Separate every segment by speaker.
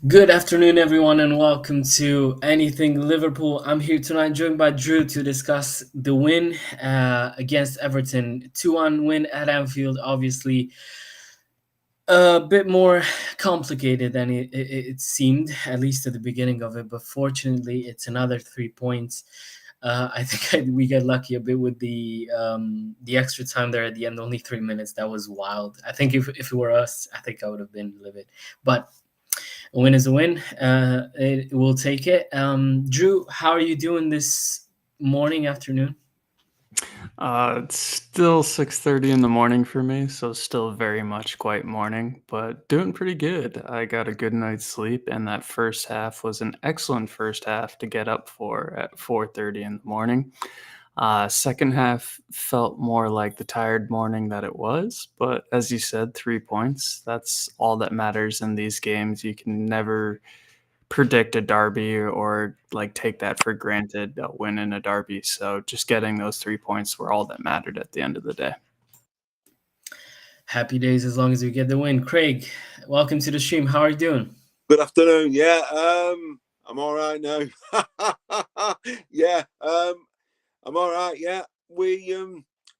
Speaker 1: Good afternoon, everyone, and welcome to Anything Liverpool. I'm here tonight, joined by Drew, to discuss the win against Everton. 2-1 win at Anfield, obviously a bit more complicated than it seemed, at least at the beginning of it. But fortunately, it's another 3 points. I think we get lucky a bit with the extra time there at the end, only 3 minutes. That was wild. I think if it were us, I think I would have been livid. But a win is a win. We'll take it. Drew, how are you doing this afternoon?
Speaker 2: It's still 6:30 in the morning for me, so still very much quite morning, but doing pretty good. I got a good night's sleep, and that first half was an excellent first half to get up for at 4:30 in the morning. Second half felt more like the tired morning that it was, but as you said, 3 points. That's all that matters in these games. You can never predict a derby or like take that for granted, a win in a derby. So just getting those 3 points were all that mattered at the end of the day.
Speaker 1: Happy days as long as we get the win. Craig, welcome to the stream. How are you doing?
Speaker 3: Good afternoon. Yeah, I'm all right now. yeah, I'm all right. Yeah, we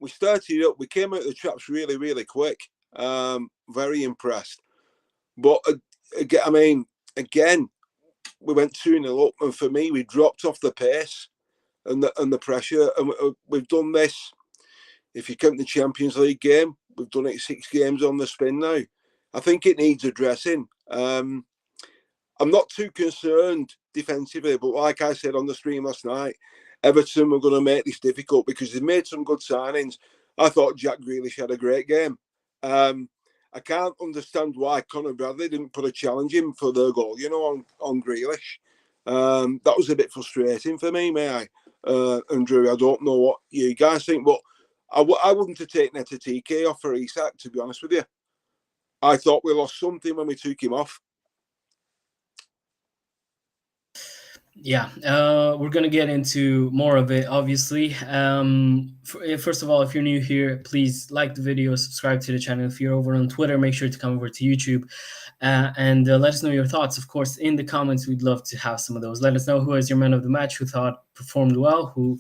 Speaker 3: started up. We came out of the traps really, really quick. Very impressed. But again, again, we went 2-0 up, and for me, we dropped off the pace and the pressure. And we've done this. If you count the Champions League game, we've done it 6 games on the spin now. I think it needs addressing. I'm not too concerned defensively, but like I said on the stream last night, Everton were going to make this difficult because they made some good signings. I thought Jack Grealish had a great game. I can't understand why Conor Bradley didn't put a challenge in for the goal, on Grealish. That was a bit frustrating for me, may I? Andrew, I don't know what you guys think, but I wouldn't have taken TK off for Isak, to be honest with you. I thought we lost something when we took him off.
Speaker 1: Yeah, we're gonna get into more of it, obviously. First of all, if you're new here, please like the video, subscribe to the channel. If you're over on Twitter, make sure to come over to YouTube and let us know your thoughts. Of course, in the comments, we'd love to have some of those. Let us know who is your man of the match, who thought performed well, who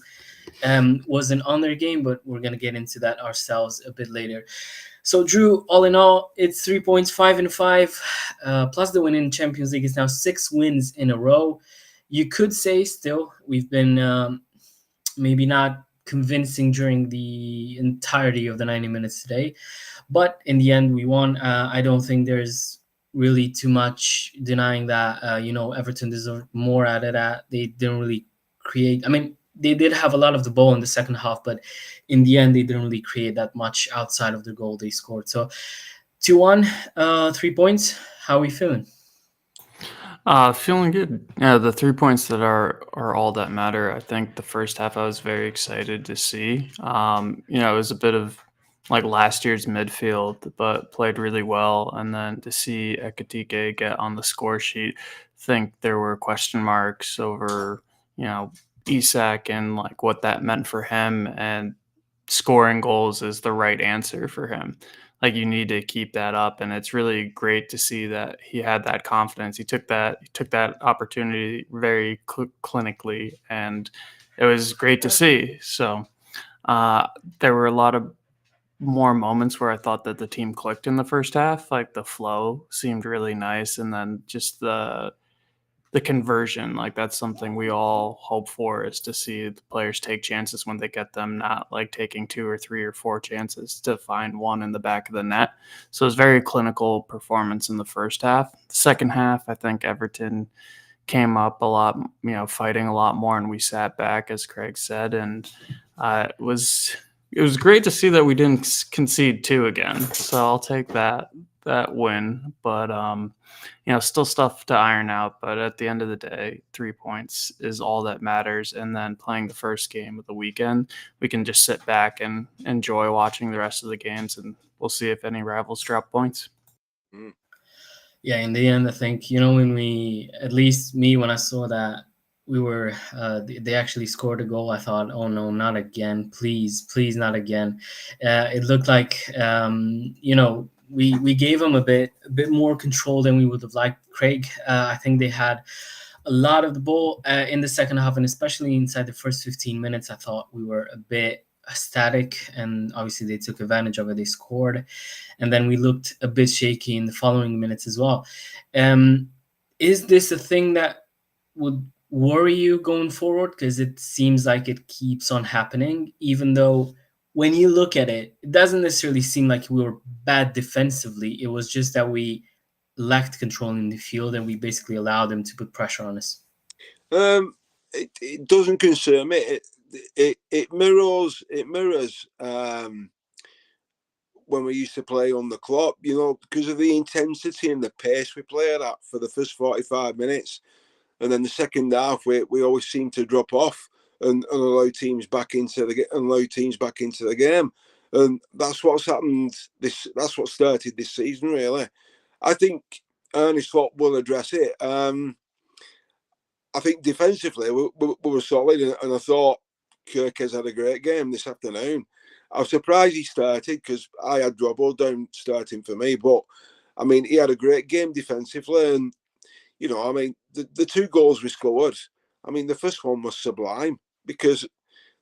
Speaker 1: wasn't on their game, but we're gonna get into that ourselves a bit later. So, Drew, all in all, it's 3 points, 5-5, plus the win in Champions League is now 6 wins in a row. You could say still we've been maybe not convincing during the entirety of the 90 minutes today, but in the end we won. I don't think there's really too much denying that. Everton deserved more out of that. They didn't really create. I mean, they did have a lot of the ball in the second half, but in the end they didn't really create that much outside of the goal they scored. So 2-1, 3 points. How are we feeling?
Speaker 2: Feeling good. Yeah, the 3 points that are all that matter. I think the first half I was very excited to see. It was a bit of like last year's midfield, but played really well. And then to see Ekatike get on the score sheet, think there were question marks over, Isak and like what that meant for him. And scoring goals is the right answer for him. Like you need to keep that up, and it's really great to see that he had that confidence. He took that opportunity very clinically, and it was great to see. So there were a lot of more moments where I thought that the team clicked in the first half. Like the flow seemed really nice, and then just the conversion, like that's something we all hope for, is to see the players take chances when they get them, not like taking 2 or 3 or 4 chances to find one in the back of the net. So it was very clinical performance in the first half. The second half, I think Everton came up a lot, fighting a lot more, and we sat back, as Craig said, and it was great to see that we didn't concede 2 again. So I'll take that win, but still stuff to iron out. But at the end of the day, 3 points is all that matters. And then playing the first game of the weekend, we can just sit back and enjoy watching the rest of the games, and we'll see if any rivals drop points.
Speaker 1: Yeah, in the end, I think, at least me, when I saw that we were, they actually scored a goal, I thought, oh no, not again, please, not again. It looked like, we gave them a bit more control than we would have liked. Craig, I think they had a lot of the ball in the second half, and especially inside the first 15 minutes, I thought we were a bit static, and obviously they took advantage of it. They scored, and then we looked a bit shaky in the following minutes as well. Um, is this a thing that would worry you going forward? Because it seems like it keeps on happening, even though when you look at it, it doesn't necessarily seem like we were bad defensively. It was just that we lacked control in the field and we basically allowed them to put pressure on us.
Speaker 3: It doesn't concern me. It mirrors when we used to play on the clock, because of the intensity and the pace we play at for the first 45 minutes. And then the second half, we always seem to drop off and allow teams back into the game. And that's what's happened. That's what started this season, really. I think Ernest Slot will address it. I think defensively we were solid, and I thought Kirk has had a great game this afternoon. I was surprised he started because I had Robbo down starting for me, but I mean he had a great game defensively, and the two goals we scored. I mean the first one was sublime because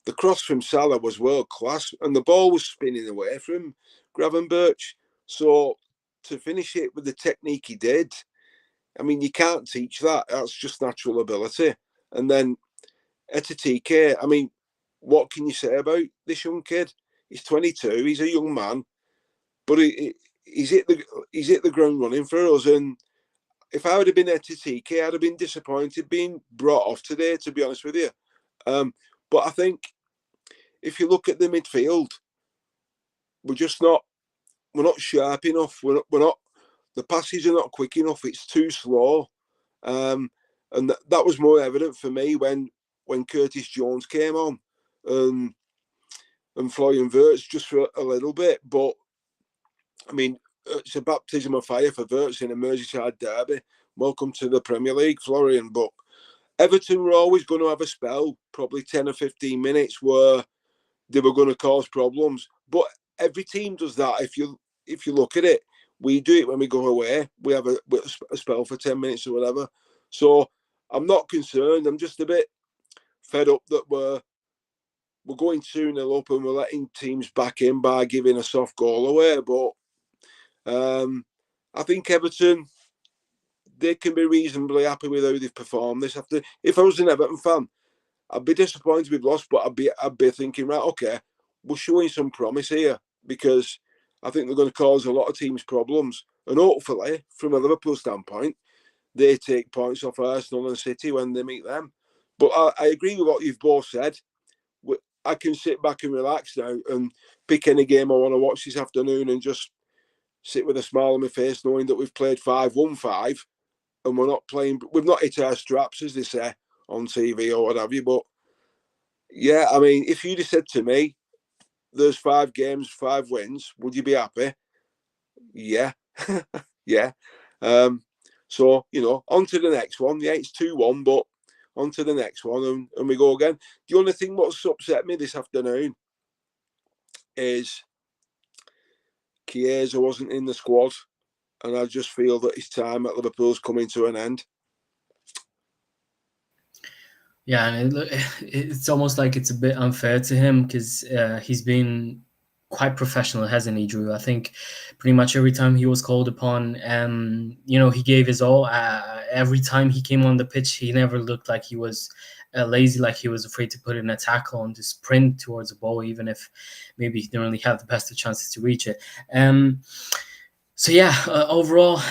Speaker 3: the cross from Salah was world class, and the ball was spinning away from Gravenberch. So to finish it with the technique he did, I mean, you can't teach that. That's just natural ability. And then Etatike, I mean, what can you say about this young kid? He's 22. He's a young man, but he's hit the ground running for us. And if I would have been Etatike, I'd have been disappointed being brought off today, to be honest with you. But I think if you look at the midfield, we're not sharp enough. We're not. The passes are not quick enough. It's too slow, and that was more evident for me when Curtis Jones came on, and Florian Wirtz just for a little bit. But I mean, it's a baptism of fire for Wirtz in a Merseyside derby. Welcome to the Premier League, Florian. But Everton were always going to have a spell, probably 10 or 15 minutes, where they were going to cause problems. But every team does that. If you look at it. We do it when we go away. We have a spell for 10 minutes or whatever. So I'm not concerned. I'm just a bit fed up that we're going 2-0 up and we're letting teams back in by giving a soft goal away. But I think Everton, they can be reasonably happy with how they've performed this after. If I was an Everton fan, I'd be disappointed we've lost, but I'd be thinking, right, okay, we're showing some promise here because I think they're going to cause a lot of teams problems. And hopefully, from a Liverpool standpoint, they take points off Arsenal and City when they meet them. But I agree with what you've both said. I can sit back and relax now and pick any game I want to watch this afternoon and just sit with a smile on my face knowing that we've played 5-1-5 and we've not hit our straps, as they say on TV or what have you. But yeah, I mean, if you'd have said to me, there's 5 games, 5 wins, would you be happy? Yeah. Yeah. So, on to the next one. Yeah, it's 2-1, but on to the next one and we go again. The only thing what's upset me this afternoon is Chiesa wasn't in the squad, and I just feel that his time at Liverpool's coming to an end.
Speaker 1: Yeah, and it's almost like it's a bit unfair to him because he's been quite professional, hasn't he, Drew? I think pretty much every time he was called upon, he gave his all. Every time he came on the pitch, he never looked like he was lazy, like he was afraid to put in a tackle and to sprint towards the ball, even if maybe he didn't really have the best of chances to reach it. So yeah, overall,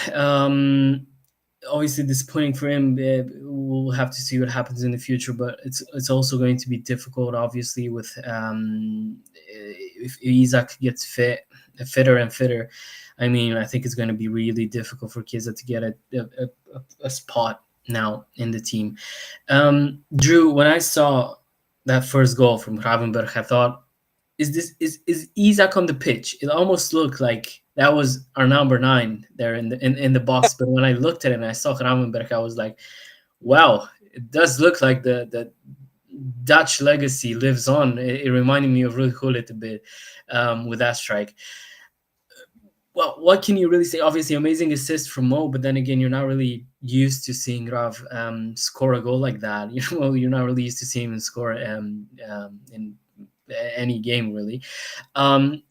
Speaker 1: obviously disappointing for him. We'll have to see what happens in the future, but it's also going to be difficult, obviously, with if Isak gets fitter and fitter. I mean, I think it's going to be really difficult for Chiesa to get a spot now in the team. Drew, when I saw that first goal from Gravenberch, I thought, is Isak on the pitch? It almost looked like that was our number 9 there in the box. But when I looked at it and I saw Gravenberch, I was like, wow, it does look like the Dutch legacy lives on. It reminded me of Ruud Gullit a bit with that strike. Well, what can you really say? Obviously, amazing assist from Mo, but then again, you're not really used to seeing Rav score a goal like that. You're not really used to seeing him score in any game really.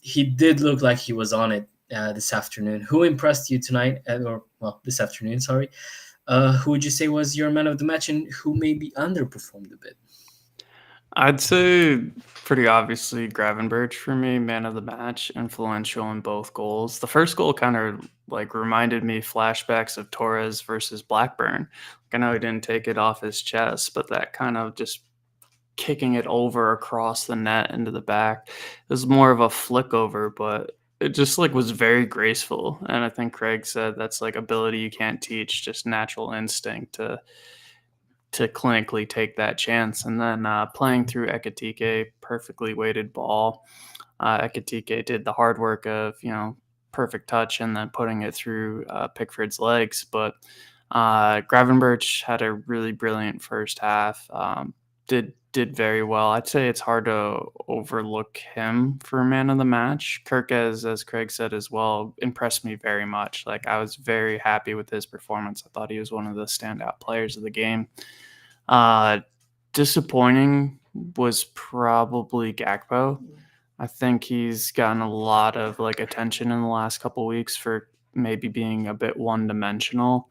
Speaker 1: He did look like he was on it this afternoon. Who impressed you tonight, or well, this afternoon? Sorry. Who would you say was your man of the match, and who maybe underperformed a bit?
Speaker 2: I'd say pretty obviously Gravenberch for me, man of the match, influential in both goals. The first goal kind of like reminded me flashbacks of Torres versus Blackburn. Like, I know he didn't take it off his chest, but that kind of just kicking it over across the net into the back. It was more of a flick over, but it just like was very graceful. And I think Craig said that's like ability you can't teach, just natural instinct to clinically take that chance. And then playing through Ekatike, perfectly weighted ball. Ekatike did the hard work of, perfect touch and then putting it through Pickford's legs. But Gravenberch had a really brilliant first half. Did very well. I'd say it's hard to overlook him for man of the match. Kirk, as Craig said as well, impressed me very much. Like, I was very happy with his performance. I thought he was one of the standout players of the game. Uh, Disappointing was probably Gakpo. I think he's gotten a lot of like attention in the last couple weeks for maybe being a bit one-dimensional.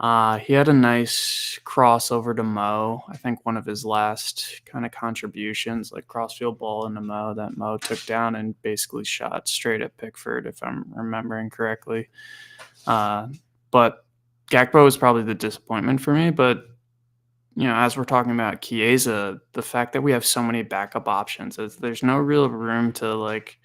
Speaker 2: He had a nice crossover to Mo. I think one of his last kind of contributions, like crossfield ball into Mo, that Mo took down and basically shot straight at Pickford, if I'm remembering correctly. But Gakpo was probably the disappointment for me. But as we're talking about Chiesa, the fact that we have so many backup options is there's no real room to like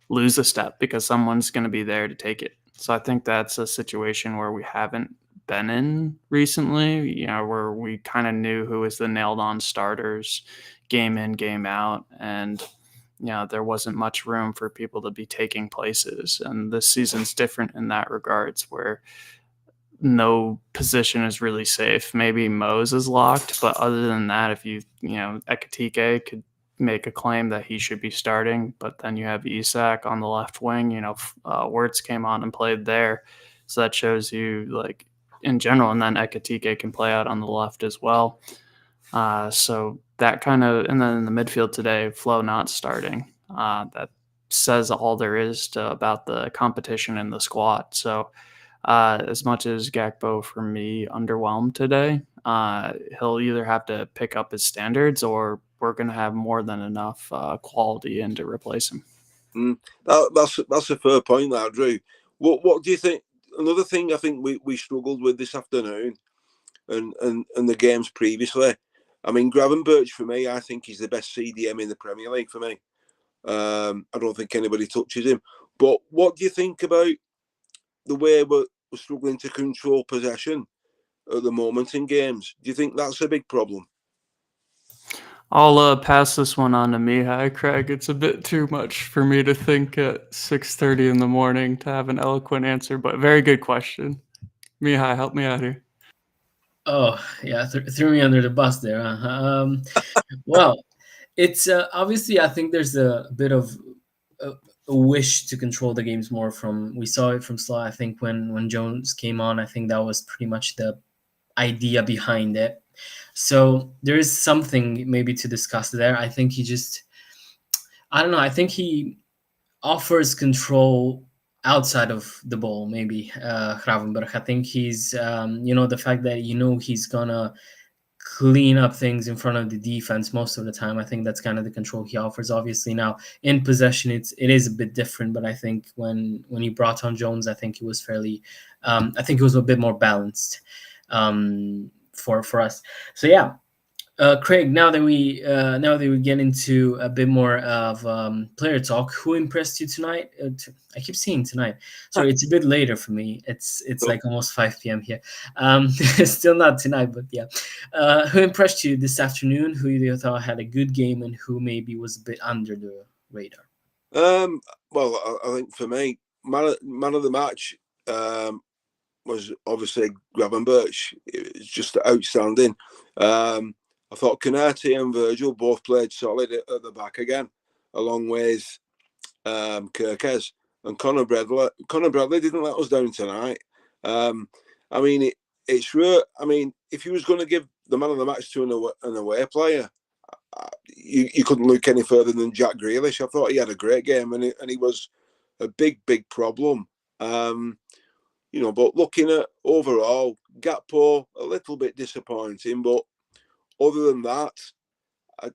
Speaker 2: lose a step because someone's going to be there to take it. So I think that's a situation where we haven't been in recently, where we kind of knew who was the nailed on starters game in, game out. And, there wasn't much room for people to be taking places. And this season's different in that regards where no position is really safe. Maybe Mose is locked, but other than that, if Ekatike could make a claim that he should be starting, but then you have Isak on the left wing, Wirtz came on and played there. So that shows you like in general, and then Ekatike can play out on the left as well. So that kind of, and then in the midfield today, Flo not starting, that says all there is about the competition in the squad. So as much as Gakpo for me underwhelmed today, he'll either have to pick up his standards or we're going to have more than enough quality in to replace him.
Speaker 3: That's a fair point, that Drew. What do you think? Another thing I think we struggled with this afternoon, and the games previously. I mean, Gravenberch for me, I think he's the best CDM in the Premier League for me. I don't think anybody touches him. But what do you think about the way we're struggling to control possession at the moment in games? Do you think that's a big problem?
Speaker 2: I'll pass this one on to Mihai. Craig, it's a bit too much for me to think at 6:30 in the morning to have an eloquent answer, but very good question. Mihai, help me out here.
Speaker 1: Oh yeah, threw me under the bus there. Well, it's obviously I think there's a bit of a, a wish to control the games more. From we saw it from Slaw. I think when Jones came on, I think that was pretty much the idea behind it. So there is something maybe to discuss there. I think I don't know. I think he offers control outside of the ball. Maybe Gravenberch. I think he's the fact that he's gonna clean up things in front of the defense most of the time. I think that's kind of the control he offers. Obviously, now in possession, it is a bit different. But I think when he brought on Jones, I think it was fairly. I think it was a bit more balanced for us. So yeah. Craig, now that we get into a bit more of player talk, who impressed you tonight? I keep saying tonight. Sorry, it's a bit later for me. It's like almost 5 p.m. here. Still not tonight, but yeah. Who impressed you this afternoon? Who you thought had a good game, and who maybe was a bit under the radar?
Speaker 3: Well, I think for me, man of the match was obviously Gravenberch. It was just outstanding. I thought Konate and Virgil both played solid at the back again, along with Kirkes. and Conor Bradley didn't let us down tonight. I mean, it's real. I mean, if you was going to give the man of the match to an away player, you couldn't look any further than Jack Grealish. I thought he had a great game, and he was a big problem. But looking at overall, Gakpo a little bit disappointing, but other than that, I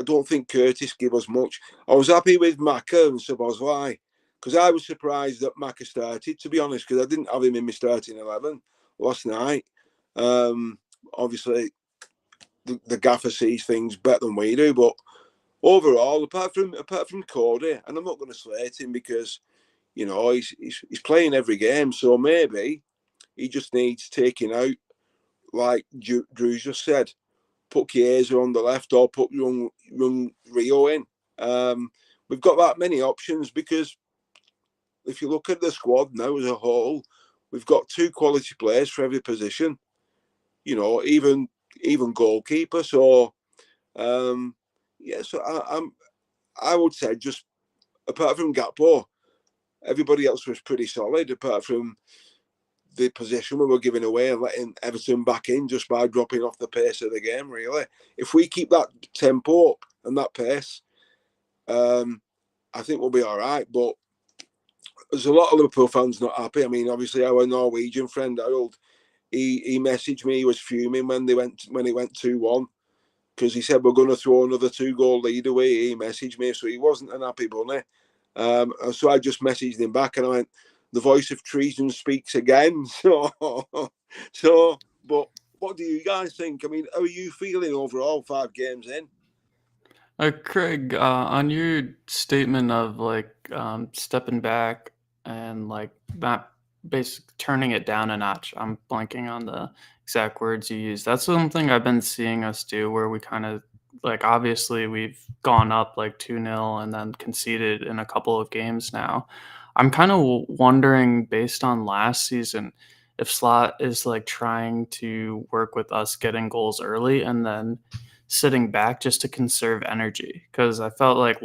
Speaker 3: don't think Curtis gave us much. I was happy with Maka and Szoboszlai because I was surprised that Maka started, to be honest, because I didn't have him in my starting 11 last night. Obviously, the gaffer sees things better than we do, but overall, apart from Cody, and I'm not going to slate him because he's playing every game, so maybe he just needs taking out, like Drew just said. Put Chiesa on the left or put young Rio in. We've got that many options because if you look at the squad now as a whole, we've got 2 quality players for every position. Even goalkeeper. So so I would say just apart from Gakpo, everybody else was pretty solid. Apart from the position we were giving away and letting Everton back in just by dropping off the pace of the game, really. If we keep that tempo up and that pace, I think we'll be all right. But there's a lot of Liverpool fans not happy. I mean, obviously, our Norwegian friend, Harold, he messaged me, he was fuming when it went 2-1 because he said, we're going to throw another 2-goal lead away. He messaged me, so he wasn't an happy bunny. So I just messaged him back and I went, the voice of treason speaks again. But what do you guys think? I mean, how are you feeling overall 5 games in?
Speaker 2: Craig, on your statement of stepping back and not basically turning it down a notch, I'm blanking on the exact words you used. That's something I've been seeing us do where we kind of obviously we've gone up 2-0 and then conceded in a couple of games now. I'm kind of wondering, based on last season, if Slot is trying to work with us getting goals early and then sitting back just to conserve energy. Because I felt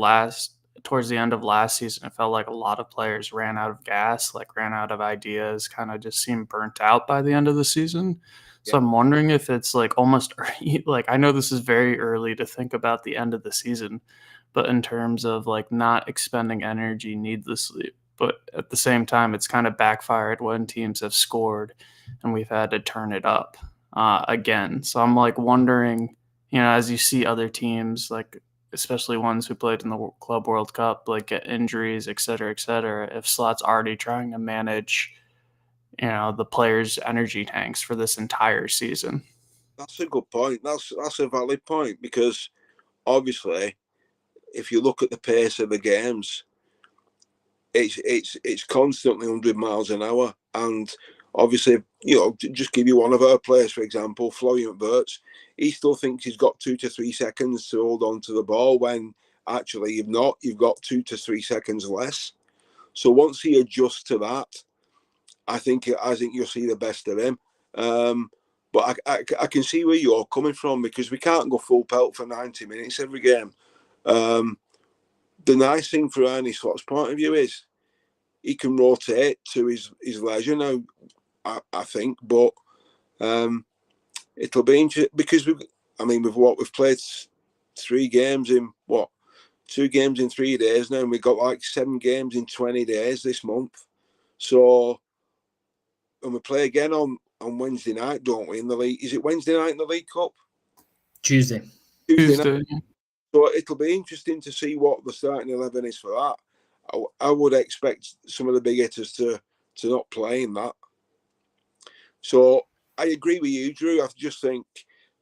Speaker 2: towards the end of last season, it felt like a lot of players ran out of gas, ran out of ideas, kind of just seemed burnt out by the end of the season. So I'm wondering if it's almost I know this is very early to think about the end of the season, but in terms of not expending energy needlessly. But at the same time, it's kind of backfired when teams have scored and we've had to turn it up again. So I'm wondering, as you see other teams, especially ones who played in the Club World Cup, get injuries, et cetera, if Slot's already trying to manage, the players' energy tanks for this entire season.
Speaker 3: That's a good point. That's a valid point because obviously, if you look at the pace of the games, it's constantly 100 miles an hour. And obviously, just give you one of our players, for example, Florian Wirtz, he still thinks he's got 2 to 3 seconds to hold on to the ball when actually you've not. You've got 2 to 3 seconds less. So once he adjusts to that, I think you'll see the best of him. But I can see where you're coming from because we can't go full pelt for 90 minutes every game. The nice thing for Arne Slot's point of view is he can rotate to his leisure now, I think. But it'll be interesting because we've played 3 games in 2 games in 3 days now, and we've got 7 games in 20 days this month. So, and we play again on Wednesday night, don't we? In the league, is it Wednesday night in the League Cup?
Speaker 1: Tuesday
Speaker 2: Tuesday.
Speaker 3: So it'll be interesting to see what the starting 11 is for that. I would expect some of the big hitters to not play in that. So I agree with you, Drew. I just think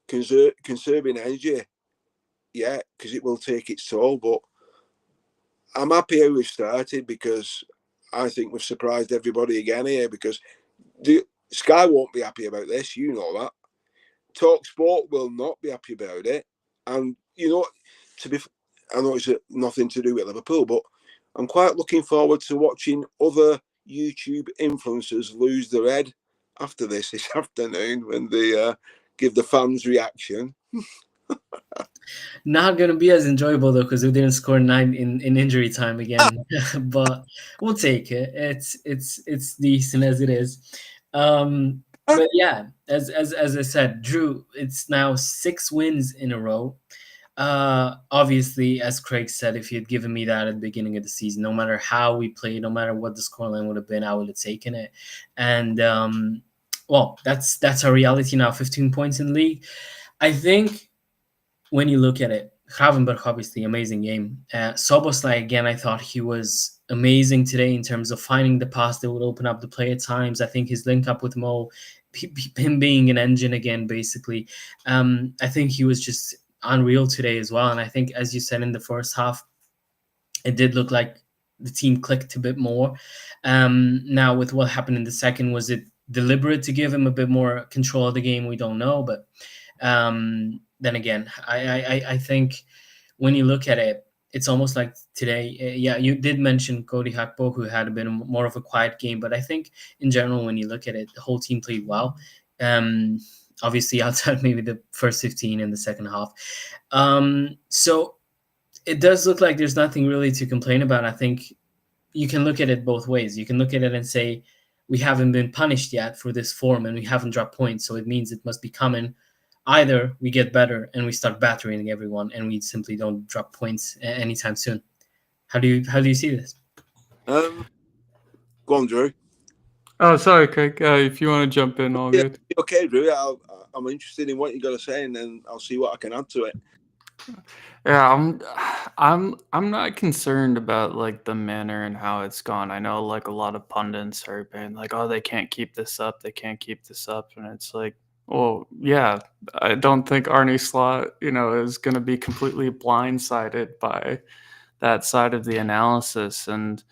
Speaker 3: conserving energy, because it will take its toll. But I'm happy how we've started because I think we've surprised everybody again here because Sky won't be happy about this. You know that. TalkSport will not be happy about it. And, I know it's nothing to do with Liverpool, but I'm quite looking forward to watching other YouTube influencers lose their head after this afternoon when they give the fans reaction.
Speaker 1: Not gonna be as enjoyable though, because we didn't score 9 in injury time again. But we'll take it. It's decent as it is. But yeah, as I said, Drew, it's now 6 wins in a row. Obviously, as Craig said, if he had given me that at the beginning of the season, no matter how we played, no matter what the scoreline would have been, I would have taken it. And well, that's our reality now. 15 points in the league. I think when you look at it, Gravenberg, obviously, amazing game. Soboslai, again, I thought he was amazing today in terms of finding the pass that would open up the play at times. I think his link up with Mo, him being an engine again, basically. I think he was just unreal today as well. And I think, as you said in the first half, it did look like the team clicked a bit more. Now, with what happened in the second, was it deliberate to give him a bit more control of the game? We don't know, but then again, I think when you look at it, it's almost like today. Yeah, you did mention Cody Hakpo, who had a bit more of a quiet game, but I think in general, when you look at it, the whole team played well. Obviously, outside maybe the first 15 in the second half. So it does look like there's nothing really to complain about. I think you can look at it both ways. You can look at it and say, we haven't been punished yet for this form and we haven't dropped points, so it means it must be coming. Either we get better and we start battering everyone and we simply don't drop points anytime soon. How do you see this?
Speaker 3: Go on, Drew.
Speaker 2: Oh, sorry, Craig. If you want to jump in, all
Speaker 3: Yeah,
Speaker 2: good.
Speaker 3: okay, Drew. I'm interested in what you got to say, and then I'll see what I can add to it.
Speaker 2: Yeah, I'm not concerned about like the manner and how it's gone. I know like a lot of pundits are being like, "Oh, they can't keep this up. They can't keep this up," and it's like, well, yeah, I don't think Arnie Slot, is going to be completely blindsided by that side of the analysis, and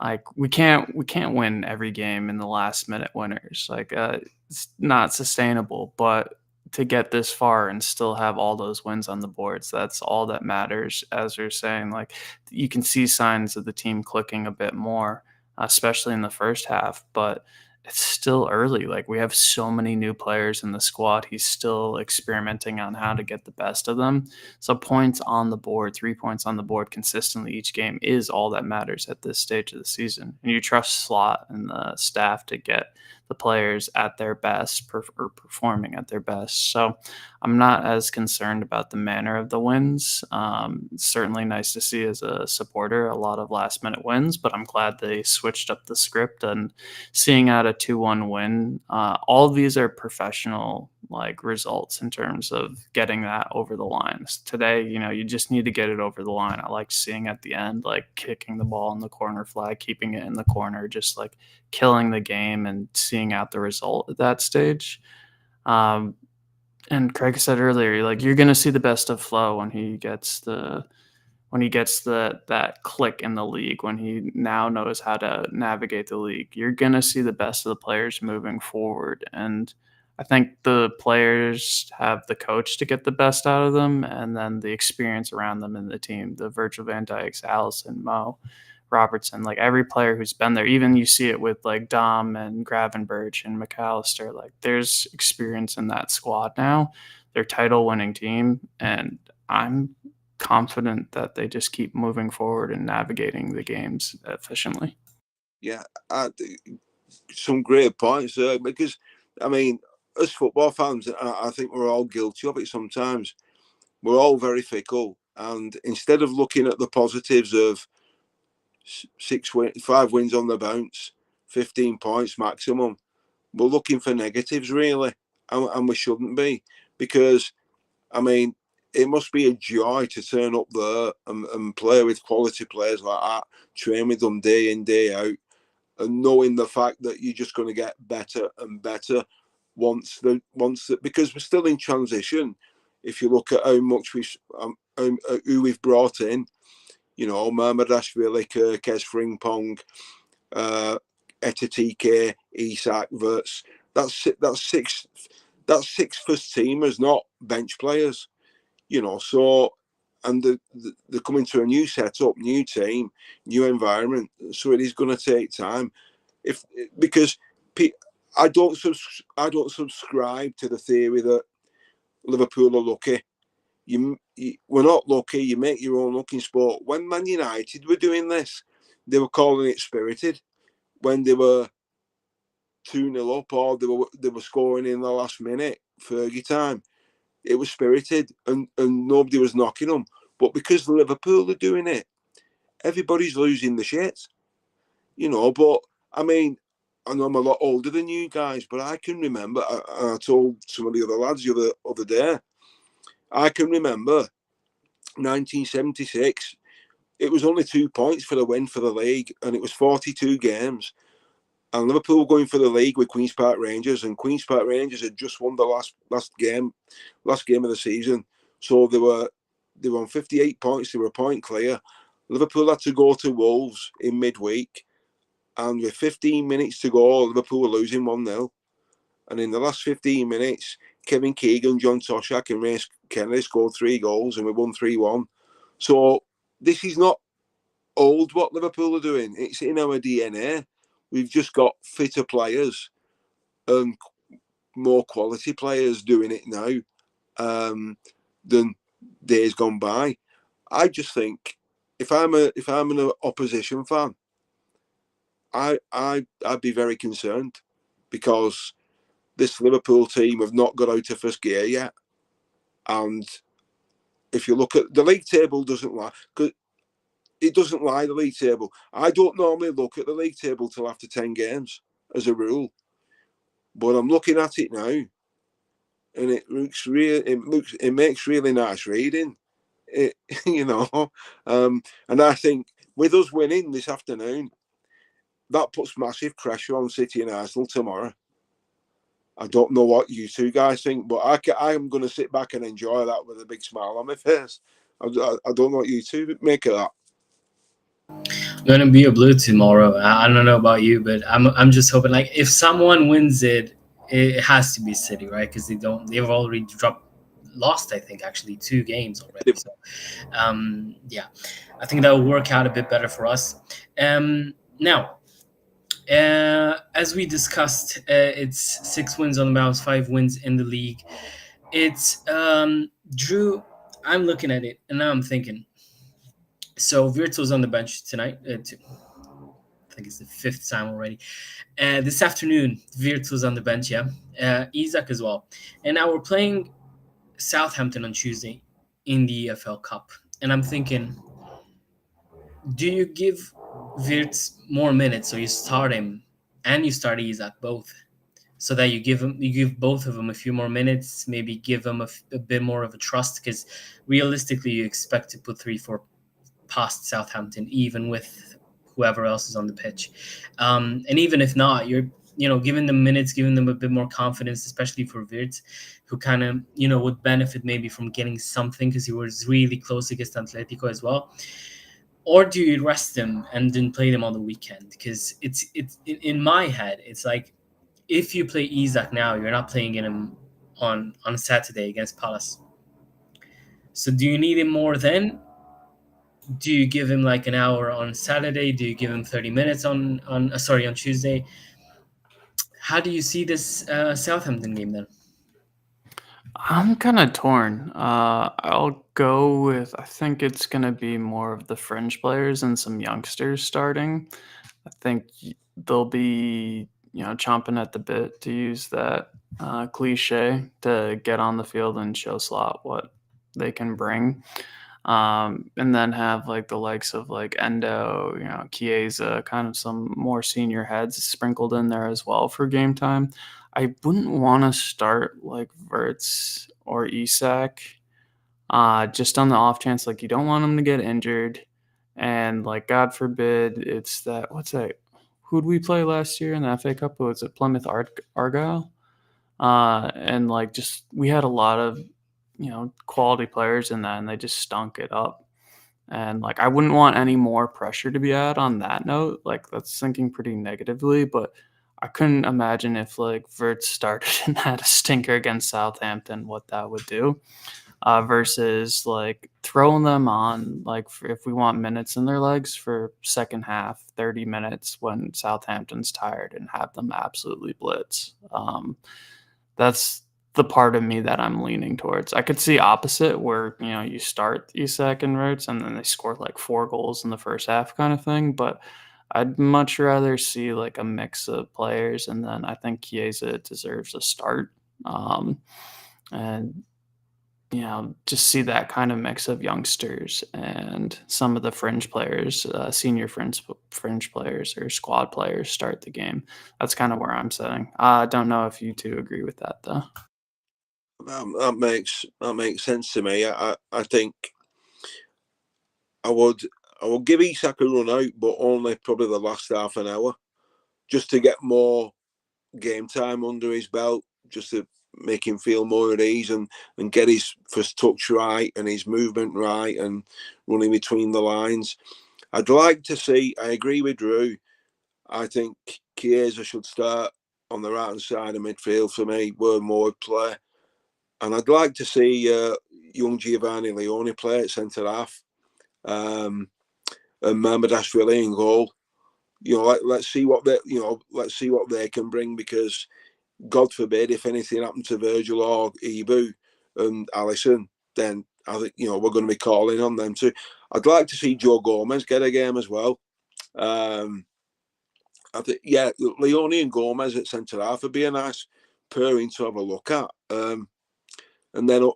Speaker 2: like we can't win every game in the last minute winners. Like it's not sustainable, but to get this far and still have all those wins on the boards, that's all that matters. As you're saying, like you can see signs of the team clicking a bit more, especially in the first half, but it's still early. Like we have so many new players in the squad. He's still experimenting on how to get the best of them. So points on the board, 3 points on the board consistently each game is all that matters at this stage of the season. And you trust Slot and the staff to get the players at their best or performing at their best. So I'm not as concerned about the manner of the wins. It's certainly nice to see as a supporter a lot of last minute wins, but I'm glad they switched up the script and seeing out a 2-1 win. All of these are professional like results in terms of getting that over the line. Today, you just need to get it over the line. I like seeing at the end, like kicking the ball in the corner flag, keeping it in the corner, just like killing the game and seeing out the result at that stage. And Craig said earlier, like you're gonna see the best of Flo when he gets that click in the league, when he now knows how to navigate the league. You're gonna see the best of the players moving forward, and I think the players have the coach to get the best out of them, and then the experience around them in the team, the Virgil van Dijks, Allison, Mo, Robertson, like every player who's been there. Even you see it with like Dom and Gravenberch and McAllister. Like there's experience in that squad now. They're title-winning team, and I'm confident that they just keep moving forward and navigating the games efficiently.
Speaker 3: Yeah, some great points there, because I mean, as football fans, I think we're all guilty of it sometimes. We're all very fickle, and instead of looking at the positives of 5 wins on the bounce, 15 points maximum, we're looking for negatives really, and we shouldn't be, because I mean, it must be a joy to turn up there and play with quality players like that, train with them day in, day out, and knowing the fact that you're just going to get better and better because we're still in transition. If you look at how much who we've brought in, Mermadashvili, Kirkes, Frimpong, Etatike, Isak, Verts. That's six first teamers, not bench players. So, and they're coming to a new setup, new team, new environment. So it is going to take time. Because I don't subscribe to the theory that Liverpool are lucky. we're not lucky. You make your own luck in sport. When Man United were doing this, they were calling it spirited. When they were 2-0 up, or they were scoring in the last minute, Fergie time, it was spirited, and nobody was knocking them. But because Liverpool are doing it, everybody's losing the shit, But I mean, I know I'm a lot older than you guys, but I can remember. I told some of the other lads the other day. I can remember 1976. It was only 2 points for the win for the league, and it was 42 games. And Liverpool were going for the league with Queen's Park Rangers, and Queen's Park Rangers had just won the last game of the season. So they were on 58 points. They were a point clear. Liverpool had to go to Wolves in midweek, and with 15 minutes to go, Liverpool were losing 1-0. And in the last 15 minutes, Kevin Keegan, John Toshak, and Ray Kennedy scored 3 goals, and we won 3-1. So this is not old what Liverpool are doing. It's in our DNA. We've just got fitter players and more quality players doing it now than days gone by. I just think if I'm an opposition fan, I'd be very concerned, because this Liverpool team have not got out of first gear yet. And if you look at the league table, doesn't lie, because it doesn't lie, the league table. I don't normally look at the league table till after 10 games as a rule, but I'm looking at it now, and it makes really nice reading. And I think with us winning this afternoon, that puts massive pressure on City and Arsenal tomorrow. I don't know what you two guys think, but I'm going to sit back and enjoy that with a big smile on my face. I don't know what you two make of that.
Speaker 1: I'm gonna be a blue tomorrow. I don't know about you, but I'm just hoping, like, if someone wins it, it has to be City, right? Because they've already lost, I think, actually 2 games already. So yeah, I think that will work out a bit better for us. Now, as we discussed, it's 6 wins on the bounce, 5 wins in the league. It's Drew. I'm looking at it and now I'm thinking. So Virtual's on the bench tonight. I think it's the 5th time already. This afternoon, Virtual's on the bench. Yeah, Isaac as well. And now we're playing Southampton on Tuesday in the EFL Cup, and I'm thinking, do you give Wirtz more minutes, so you start him and you start Isaac both, so that you give both of them a few more minutes, maybe give them a bit more of a trust, because realistically you expect to put 3-4 past Southampton, even with whoever else is on the pitch, and even if not, you're giving them minutes, giving them a bit more confidence, especially for Wirtz, who kind of would benefit maybe from getting something, because he was really close against Atletico as well. Or do you rest them and then play them on the weekend? Because it's in my head, it's like, if you play Isaac now, you're not playing him on Saturday against Palace. So do you need him more then? Do you give him like an hour on Saturday? Do you give him 30 minutes on Tuesday? How do you see this Southampton game then?
Speaker 2: I'm kind of torn. I'll go with, I think it's going to be more of the fringe players and some youngsters starting. I think they'll be, chomping at the bit, to use that cliche, to get on the field and show Slot what they can bring. And then have like the likes of like Endo, Chiesa, kind of some more senior heads sprinkled in there as well for game time. I wouldn't want to start like Wirtz or Isak, just on the off chance, like, you don't want them to get injured. And like, God forbid, it's that, what's that? Who'd we play last year in the FA Cup? Was it Plymouth Argyle? And like, just, we had a lot of, quality players in that, and they just stunk it up. And like, I wouldn't want any more pressure to be added on that note. Like, that's thinking pretty negatively, but I couldn't imagine if like Wirtz started and had a stinker against Southampton, what that would do. Versus like throwing them on, like, if we want minutes in their legs for second half, 30 minutes when Southampton's tired, and have them absolutely blitz. That's the part of me that I'm leaning towards. I could see opposite where, you start Isak and Rhodes and then they score like 4 goals in the first half kind of thing, but I'd much rather see like a mix of players, and then I think Chiesa deserves a start. Um, and just see that kind of mix of youngsters and some of the fringe players, senior fringe players or squad players start the game. That's kind of where I'm setting. I don't know if you two agree with that though.
Speaker 3: That makes sense to me. I think I would give Isak a run out, but only probably the last half an hour, just to get more game time under his belt, just to make him feel more at ease and get his first touch right and his movement right and running between the lines. I'd like to see, I agree with Drew, I think Chiesa should start on the right hand side of midfield for me, where more would play. And I'd like to see young Giovanni Leone play at centre half, and Mamardashvili in goal. Let's see what they can bring, because God forbid if anything happened to Virgil or Ibu and Alisson, then I think we're going to be calling on them too. I'd like to see Joe Gomez get a game as well. I think Leone and Gomez at centre half would be a nice pairing to have a look at. And then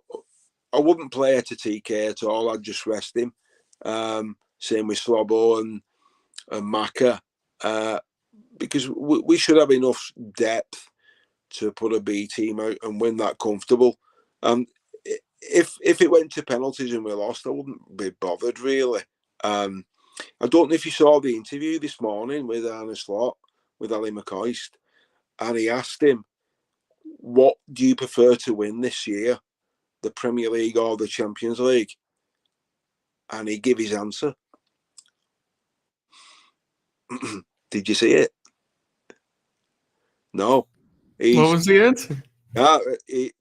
Speaker 3: I wouldn't play it to TK at all. I'd just rest him. Same with Slobo and Maka, because we should have enough depth to put a B team out and win that comfortable. If it went to penalties and we lost, I wouldn't be bothered really. I don't know if you saw the interview this morning with Arne Slot, with Ali McCoist, and he asked him, what do you prefer to win this year, the Premier League or the Champions League? And he gave his answer. Did you see it? No.
Speaker 2: What was the answer?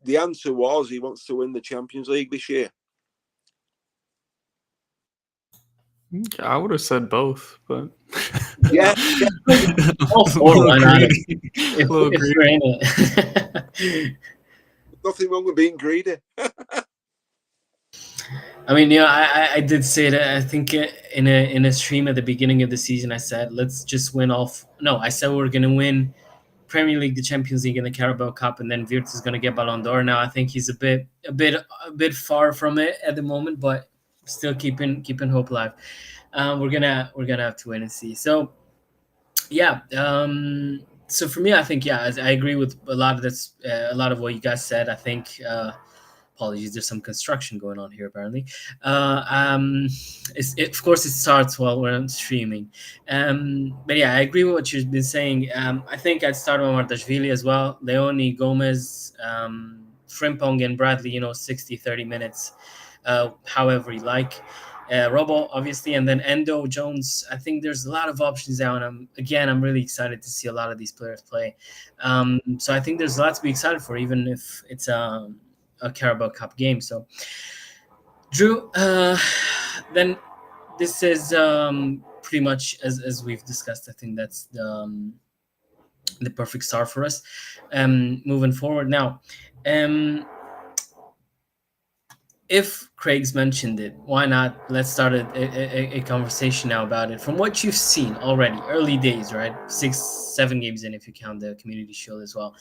Speaker 3: The answer was he wants to win the Champions League this year.
Speaker 2: I would have said both, but
Speaker 3: yeah.
Speaker 1: All four, why not? If we're in it.
Speaker 3: Nothing wrong with being greedy.
Speaker 1: I mean, I did say that. I think in a stream at the beginning of the season, I said, let's just win off. No, I said we're going to win Premier League, the Champions League, and the Carabao Cup, and then Wirtz is going to get Ballon d'Or. Now I think he's a bit far from it at the moment, but still keeping hope alive. We're gonna have to wait and see. So yeah. So for me, I think I agree with a lot of this. A lot of what you guys said. I think. Apologies, there's some construction going on here apparently. Of course it starts while we're streaming, but yeah, I agree with what you've been saying. I think I'd start with Mamardashvili as well, Leone, Gomez, Frimpong and Bradley, 60-30 minutes, however you like. Robo, obviously, and then Endo, Jones. I think there's a lot of options now, and I'm really excited to see a lot of these players play. So I think there's a lot to be excited for, even if it's a Carabao Cup game. So, Drew, then this is pretty much as we've discussed. I think that's the perfect start for us moving forward. Now, if Craig's mentioned it, why not? Let's start a conversation now about it. From what you've seen already, early days, right? 6-7 games in, if you count the Community Shield as well.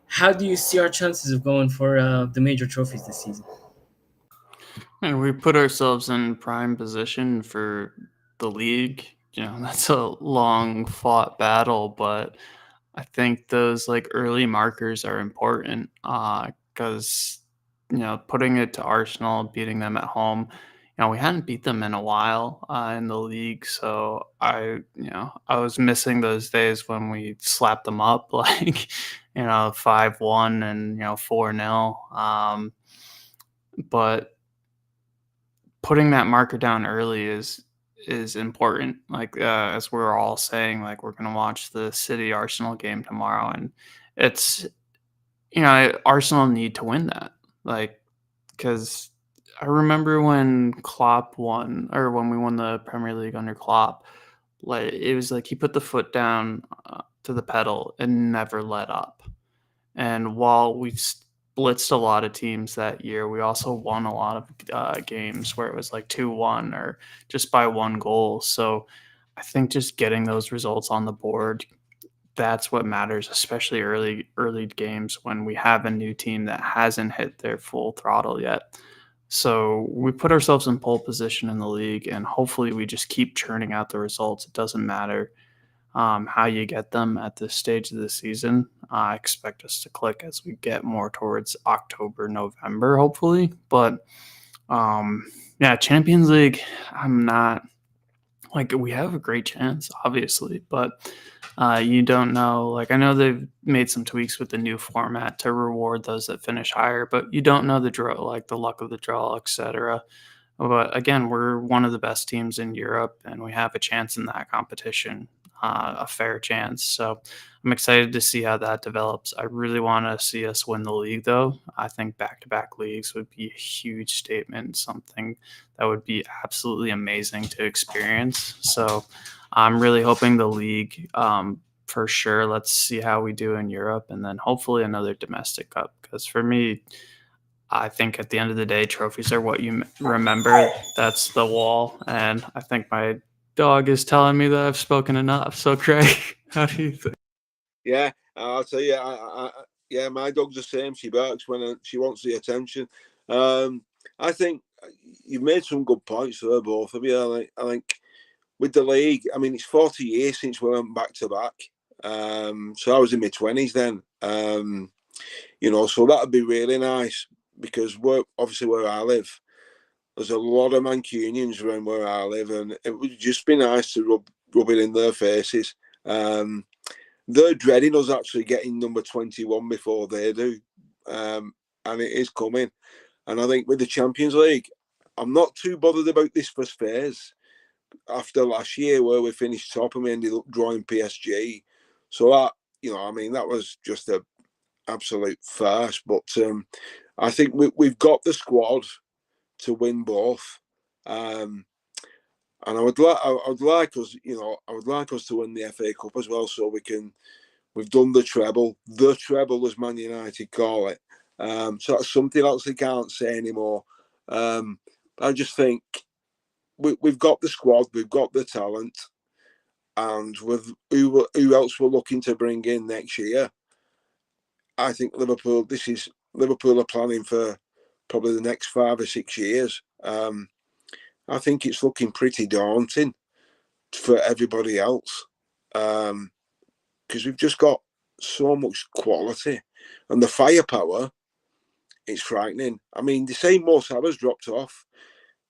Speaker 1: How do you see our chances of going for the major trophies this season?
Speaker 2: And we put ourselves in prime position for the league. That's a long fought battle, but I think those early markers are important because putting it to Arsenal, beating them at home. We hadn't beat them in a while in the league, so I was missing those days when we slapped them up 5-1 and 4-0. But putting that marker down early is important. As we're all saying, we're gonna watch the City Arsenal game tomorrow, and it's Arsenal need to win that. Because I remember when Klopp won, or when we won the Premier League under Klopp, it was he put the foot down to the pedal and never let up. And while we blitzed a lot of teams that year. We also won a lot of games where it was like 2-1 or just by one goal. So I think just getting those results on the board, that's what matters, especially early games when we have a new team that hasn't hit their full throttle yet. So we put ourselves in pole position in the league, and hopefully we just keep churning out the results. It doesn't matter how you get them at this stage of the season. I expect us to click as we get more towards October, November, hopefully. But yeah, Champions League, I'm not like, we have a great chance, obviously, but you don't know. Like, I know they've made some tweaks with the new format to reward those that finish higher, but you don't know the draw, like the luck of the draw, etc. But again, we're one of the best teams in Europe, and we have a chance in that competition, a fair chance. So I'm excited to see how that develops. I really want to see us win the league, though. I think back-to-back leagues would be a huge statement, something that would be absolutely amazing to experience. So I'm really hoping the league, for sure. Let's see how we do in Europe, and then hopefully another domestic cup. Because for me, I think at the end of the day, trophies are what you remember. That's the wall. And I think my dog is telling me that I've spoken enough. So, Craig, how do you think?
Speaker 3: Yeah, I'll tell you. Yeah, my dog's the same. She barks when she wants the attention. I think you've made some good points there, both of you. I think with the league, I mean, it's 40 years since we went back to back. So I was in my 20s then. So that'd be really nice because we're obviously where I live. There's a lot of Mancunians around where I live, and it would just be nice to rub it in their faces. They're dreading us actually getting number 21 before they do, and it is coming. And I think with the Champions League, I'm not too bothered about this first phase. After last year, where we finished top and we ended up drawing PSG, so that that was just a absolute farce. But I think we've got the squad to win both. And I would like us, to win the FA Cup as well, so we've done the treble as Man United call it. So that's something else they can't say anymore. I just think we've got the squad, we've got the talent, and with who else we're looking to bring in next year, I think Liverpool are planning for probably the next 5 or 6 years. I think it's looking pretty daunting for everybody else, because we've just got so much quality and the firepower. It's frightening. I mean, they say Mo Salah's dropped off.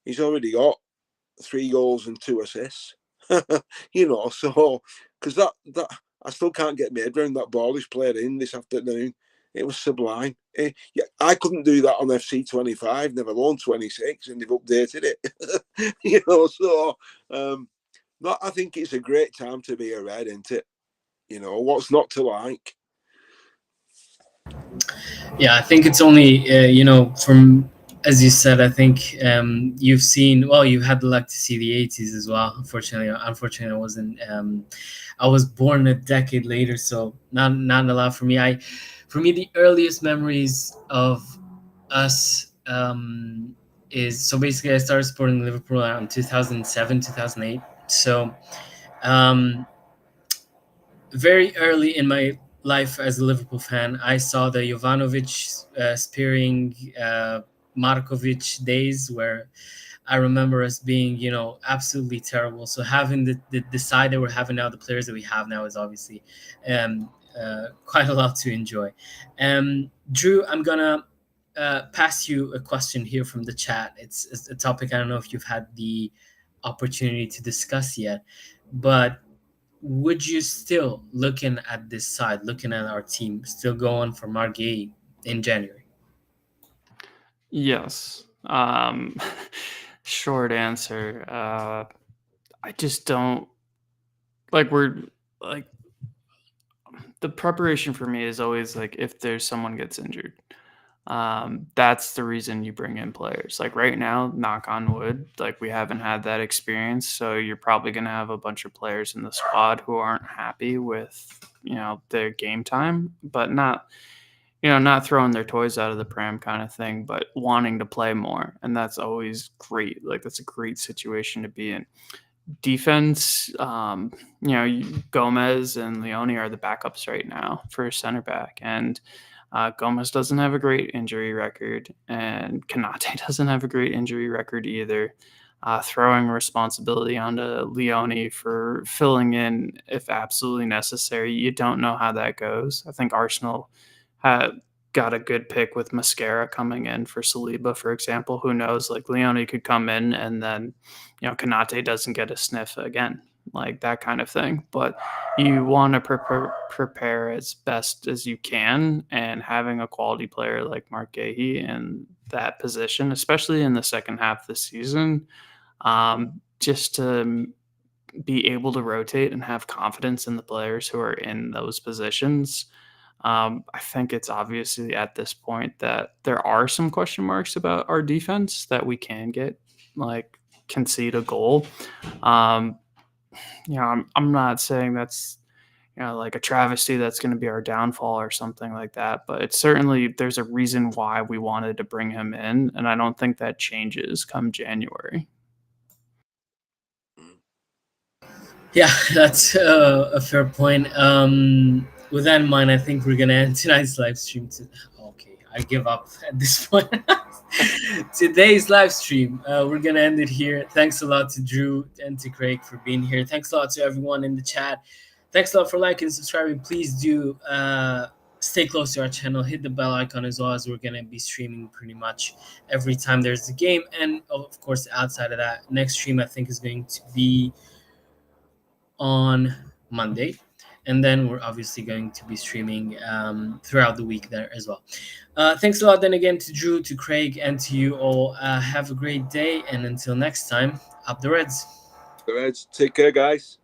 Speaker 3: He's already got 3 goals and 2 assists. So because that I still can't get my head around that ball he's played in this afternoon. It was sublime. Yeah, I couldn't do that on FC25, never alone 26, and they've updated it. So I think it's a great time to be a Red, isn't it? What's not to like?
Speaker 1: Yeah, I think it's only from, as you said, I think you've seen, well, you've had the luck to see the 80s as well. Unfortunately, I wasn't. I was born a decade later, so not a lot for me. For me, the earliest memories of us is, so basically I started supporting Liverpool around 2007, 2008. So very early in my life as a Liverpool fan, I saw the Jovanovic, Spearing, Markovic days, where I remember us being, absolutely terrible. So having the side that we're having now, the players that we have now, is obviously quite a lot to enjoy. Drew, I'm gonna pass you a question here from the chat. It's a topic I don't know if you've had the opportunity to discuss yet, but would you still, looking at this side, looking at our team, still going for Margay in January?
Speaker 2: Yes. Short answer. I just don't like, we're like, the preparation for me is always like, if there's someone gets injured, that's the reason you bring in players. Like right now, knock on wood, like we haven't had that experience, so you're probably going to have a bunch of players in the squad who aren't happy with their game time, but not not throwing their toys out of the pram kind of thing, but wanting to play more. And that's always great. Like, that's a great situation to be in. Defense, Gomez and Leone are the backups right now for center back. And Gomez doesn't have a great injury record, and Kanate doesn't have a great injury record either. Throwing responsibility onto Leone for filling in if absolutely necessary. You don't know how that goes. I think Arsenal had got a good pick with Mascara coming in for Saliba, for example. Who knows? Like, Leone could come in and then, Kanate doesn't get a sniff again, like that kind of thing. But you want to prepare as best as you can, and having a quality player like Mark Gahey in that position, especially in the second half of the season, just to be able to rotate and have confidence in the players who are in those positions. I think it's obviously at this point that there are some question marks about our defense that we can get, like, concede a goal. I'm not saying that's, like a travesty that's going to be our downfall or something like that, but it's certainly, there's a reason why we wanted to bring him in, and I don't think that changes come January.
Speaker 1: Yeah, that's a fair point. With that in mind, I think we're gonna end tonight's live stream. Okay, I give up at this point. Today's live stream, we're gonna end it here. Thanks a lot to Drew and to Craig for being here. Thanks a lot to everyone in the chat. Thanks a lot for liking and subscribing. Please do stay close to our channel. Hit the bell icon as well, as we're gonna be streaming pretty much every time there's a game. And of course, outside of that, next stream I think is going to be on Monday, and then we're obviously going to be streaming throughout the week there as well. Thanks a lot then again to Drew, to Craig, and to you all. Have a great day, and until next time, up the Reds.
Speaker 3: The Reds. Take care, guys.